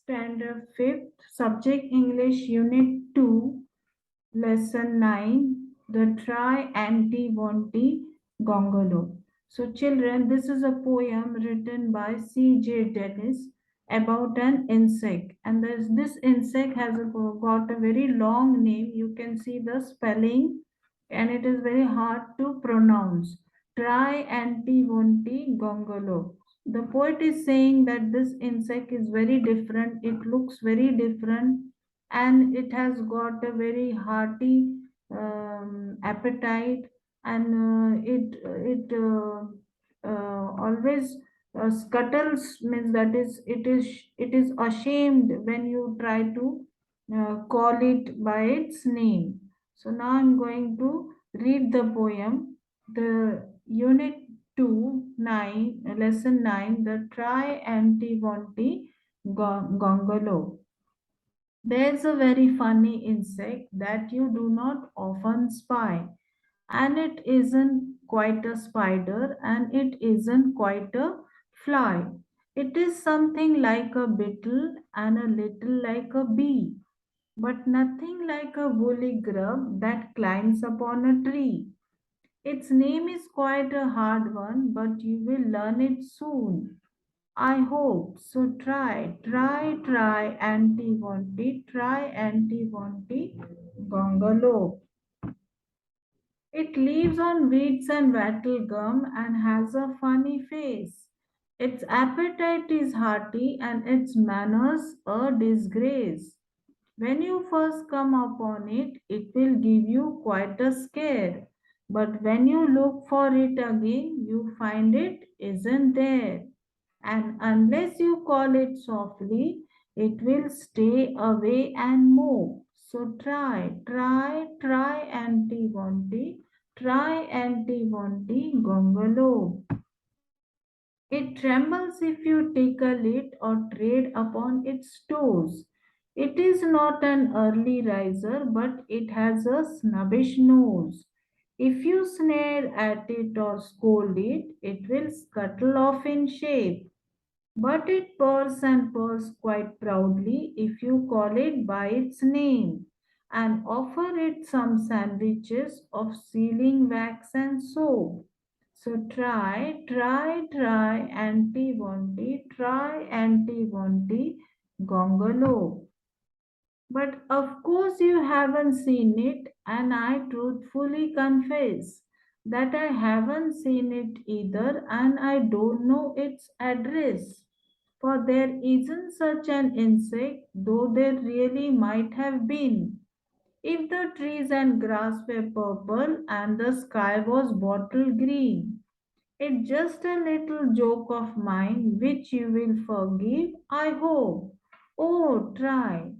Standard 5th, Subject English Unit 2, Lesson 9, The Triantiwontigongolope. So, children, this is a poem written by C.J. Dennis about an insect. And this insect has got a very long name. You can see the spelling, and it is very hard to pronounce. Triantiwontigongolope. The poet is saying that this insect is very different. It looks very different, and it has got a very hearty appetite, and it always scuttles, means that is it is ashamed when you try to call it by its name. So now I'm going to read the poem. The unit 2 9 lesson 9, the Gongolo. There's a very funny insect that you do not often spy, and it isn't quite a spider and it isn't quite a fly. It is something like a beetle and a little like a bee, but nothing like a woolly grub that climbs upon a tree. Its name is quite a hard one, but you will learn it soon, I hope. So try, anti-wanty, gongolo. It lives on weeds and wattle gum and has a funny face. Its appetite is hearty and its manners a disgrace. When you first come upon it, it will give you quite a scare. But when you look for it again, you find it isn't there. And unless you call it softly, it will stay away and move. So try, gongolo. It trembles if you tickle it or tread upon its toes. It is not an early riser, but it has a snubbish nose. If you snare at it or scold it, it will scuttle off in shape. But it purrs and purrs quite proudly if you call it by its name and offer it some sandwiches of sealing wax and soap. So try, gongolo. But of course, you haven't seen it, and I truthfully confess that I haven't seen it either, and I don't know its address. For there isn't such an insect, though there really might have been. If the trees and grass were purple and the sky was bottle green, it's just a little joke of mine which you will forgive, I hope. Oh, try,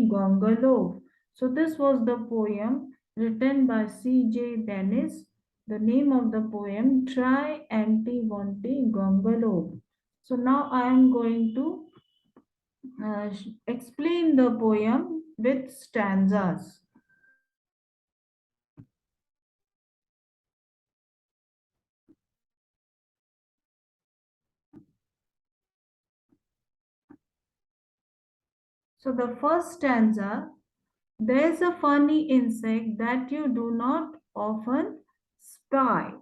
gongolo. So this was the poem written by C.J. Dennis. The name of the poem, Triantiwontigongolope. So now I am going to explain the poem with stanzas. So the first stanza, there's a funny insect that you do not often spy,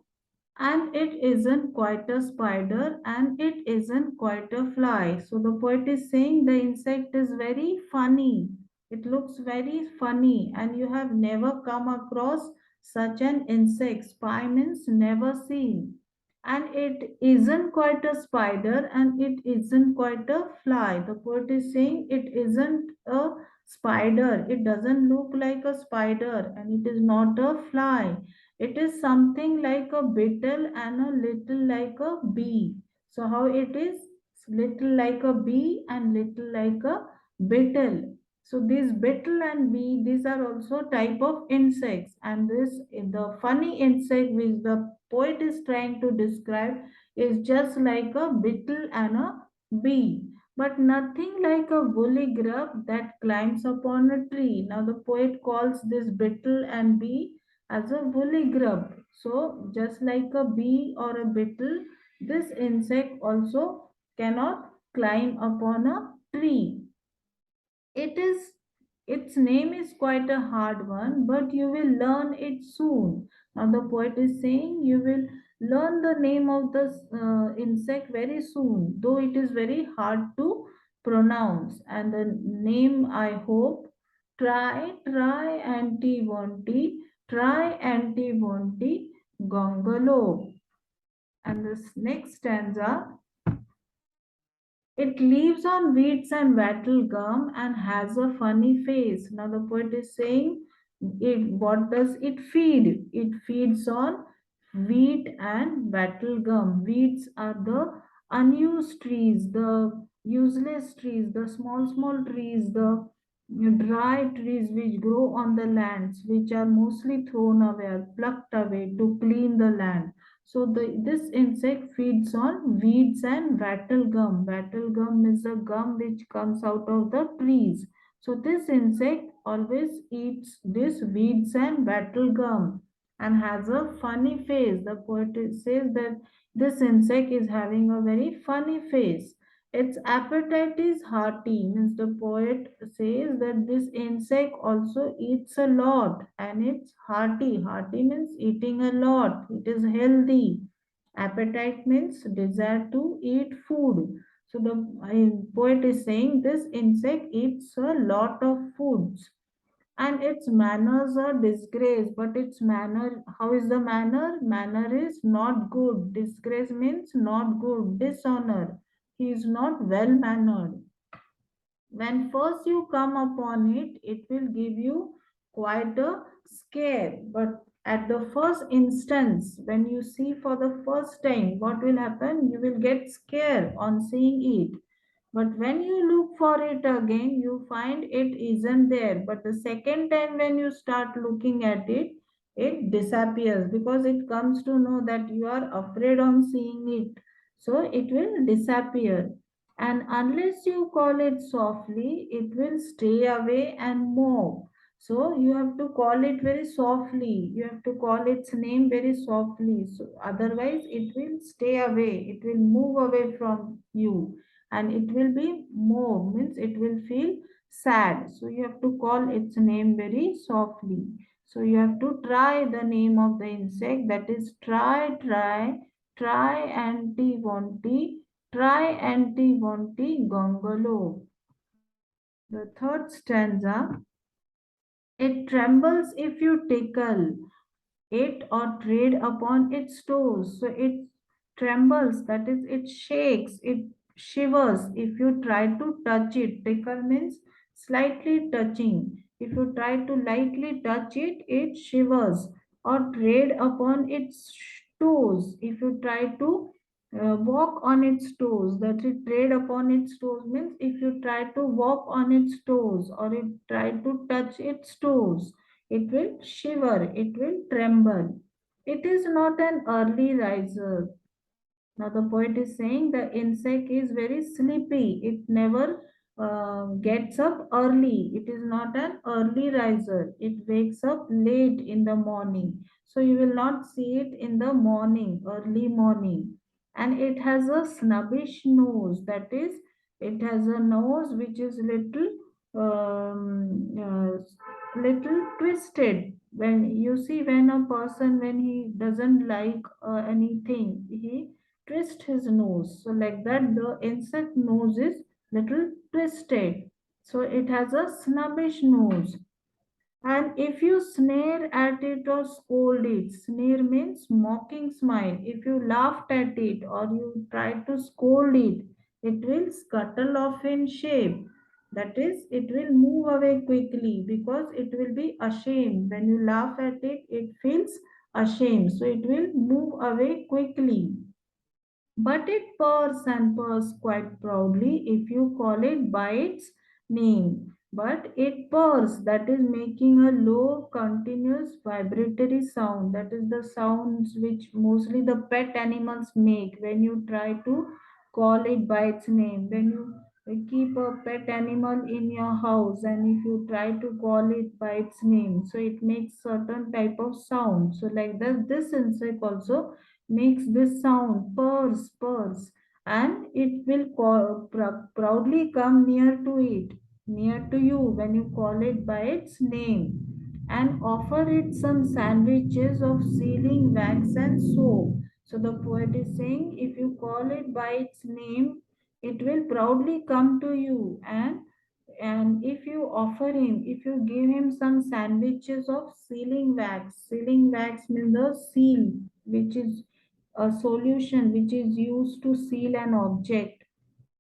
and it isn't quite a spider and it isn't quite a fly. So the poet is saying the insect is very funny. It looks very funny, and you have never come across such an insect. Spy means never seen. And it isn't quite a spider and it isn't quite a fly. The poet is saying it isn't a spider. It doesn't look like a spider, and it is not a fly. It is something like a beetle and a little like a bee. So how it is? Little like a bee and little like a beetle. So these beetle and bee, these are also type of insects, and this the funny insect which the poet is trying to describe is just like a beetle and a bee, but nothing like a woolly grub that climbs upon a tree. Now the poet calls this beetle and bee as a woolly grub. So just like a bee or a beetle, This insect also cannot climb upon a tree. It is its name is quite a hard one, but you will learn it soon. Now the poet is saying you will learn the name of the insect very soon, though it is very hard to pronounce. And the name I hope try anti gongolope. And this next stanza, it lives on weeds and wattle gum and has a funny face. Now the poet is saying, what does it feed? It feeds on wheat and wattle gum. Weeds are the unused trees, the useless trees, the small trees, the dry trees which grow on the lands, which are mostly thrown away or plucked away to clean the land. So this insect feeds on weeds and wattle gum. Wattle gum is a gum which comes out of the trees. So this insect always eats this weeds and wattle gum and has a funny face. The poet says that this insect is having a very funny face. Its appetite is hearty, means the poet says that this insect also eats a lot and it's hearty. Hearty means eating a lot, it is healthy. Appetite means desire to eat food. So the poet is saying this insect eats a lot of foods and its manners are disgrace. But its manner, how is the manner? Manner is not good. Disgrace means not good, dishonor. He is not well mannered. When first you come upon it, it will give you quite a scare. But at the first instance, when you see for the first time, what will happen? You will get scared on seeing it. But when you look for it again, you find it isn't there. But the second time when you start looking at it, it disappears because it comes to know that you are afraid on seeing it. So it will disappear. And unless you call it softly, it will stay away and move. So you have to call it very softly. You have to call its name very softly. So otherwise, it will stay away. It will move away from you and it will be more, means it will feel sad. So you have to call its name very softly. So you have to try the name of the insect, that is Triantiwontigongolope. The third stanza, it trembles if you tickle it or tread upon its toes. So it trembles, that is, it shakes, it shivers if you try to touch it. Tickle means slightly touching. If you try to lightly touch it, it shivers. Or tread upon its toes. If you try to walk on its toes, that it tread upon its toes means if you try to walk on its toes or it try to touch its toes, it will shiver, it will tremble. It is not an early riser. Now, the poet is saying the insect is very sleepy. It never gets up early. It is not an early riser. It wakes up late in the morning. So, you will not see it in the morning, early morning. And it has a snubbish nose. That is, it has a nose which is little twisted. When you see, when a person, when he doesn't like anything, he twist his nose. So like that, the insect nose is little twisted. So it has a snubbish nose. And if you snare at it or scold it, snare means mocking smile. If you laughed at it or you try to scold it, it will scuttle off in shape. That is, it will move away quickly because it will be ashamed. When you laugh at it, it feels ashamed. So it will move away quickly. But it purrs and purrs quite proudly if you call it by its name. But it purrs, that is making a low, continuous vibratory sound. That is the sounds which mostly the pet animals make when you try to call it by its name. When you keep a pet animal in your house and if you try to call it by its name, so it makes certain type of sound. So like that, this insect also makes this sound, purrs, purrs, and it will proudly come near to it, near to you when you call it by its name, and offer it some sandwiches of sealing wax and soap. So the poet is saying, if you call it by its name, it will proudly come to you, and if you offer him, if you give him some sandwiches of sealing wax means the seal, which is a solution which is used to seal an object.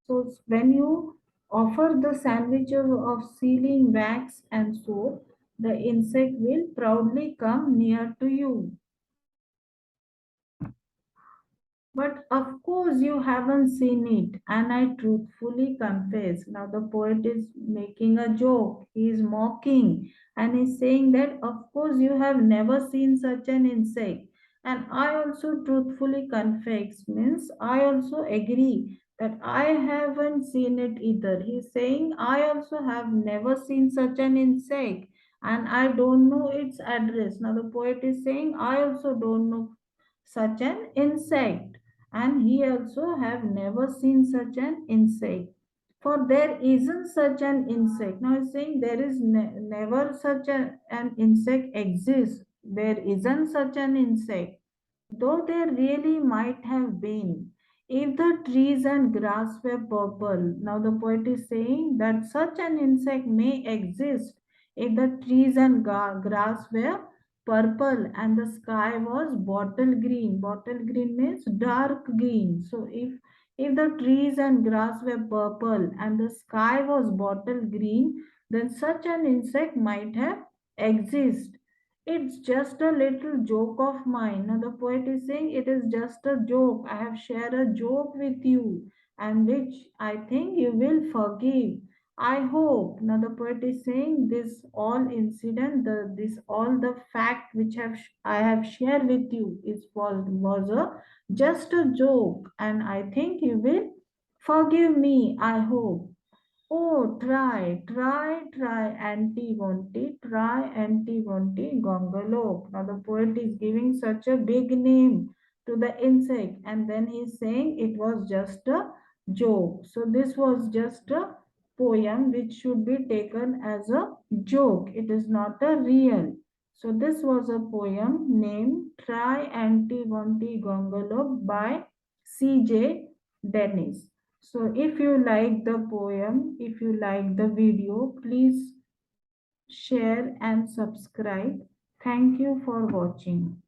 So when you offer the sandwiches of sealing wax and soap, the insect will proudly come near to you. But of course, you haven't seen it, and I truthfully confess. Now, the poet is making a joke, he is mocking, and he's saying that, of course, you have never seen such an insect. And I also truthfully confess, means I also agree that I haven't seen it either. He's saying, I also have never seen such an insect, and I don't know its address. Now, the poet is saying, I also don't know such an insect, and he also have never seen such an insect, for there isn't such an insect. Now he's saying there is never such an insect exists, there isn't such an insect, though there really might have been, if the trees and grass were purple. Now the poet is saying that such an insect may exist if the trees and grass were purple and the sky was bottle green. Bottle green means dark green. So if the trees and grass were purple and the sky was bottle green, then such an insect might have exist. It's just a little joke of mine. Now, the poet is saying it is just a joke. I have shared a joke with you, and which I think you will forgive. I hope. Now, the poet is saying this all incident, this all the fact which I have shared with you was a just a joke, and I think you will forgive me. I hope. Oh, Triantiwontigongolope. Now the poet is giving such a big name to the insect, and then he's saying it was just a joke. So this was just a poem which should be taken as a joke. It is not a real. So this was a poem named Triantiwontigongolope by C.J. Dennis. So if you like the poem, if you like the video, please share and subscribe. Thank you for watching.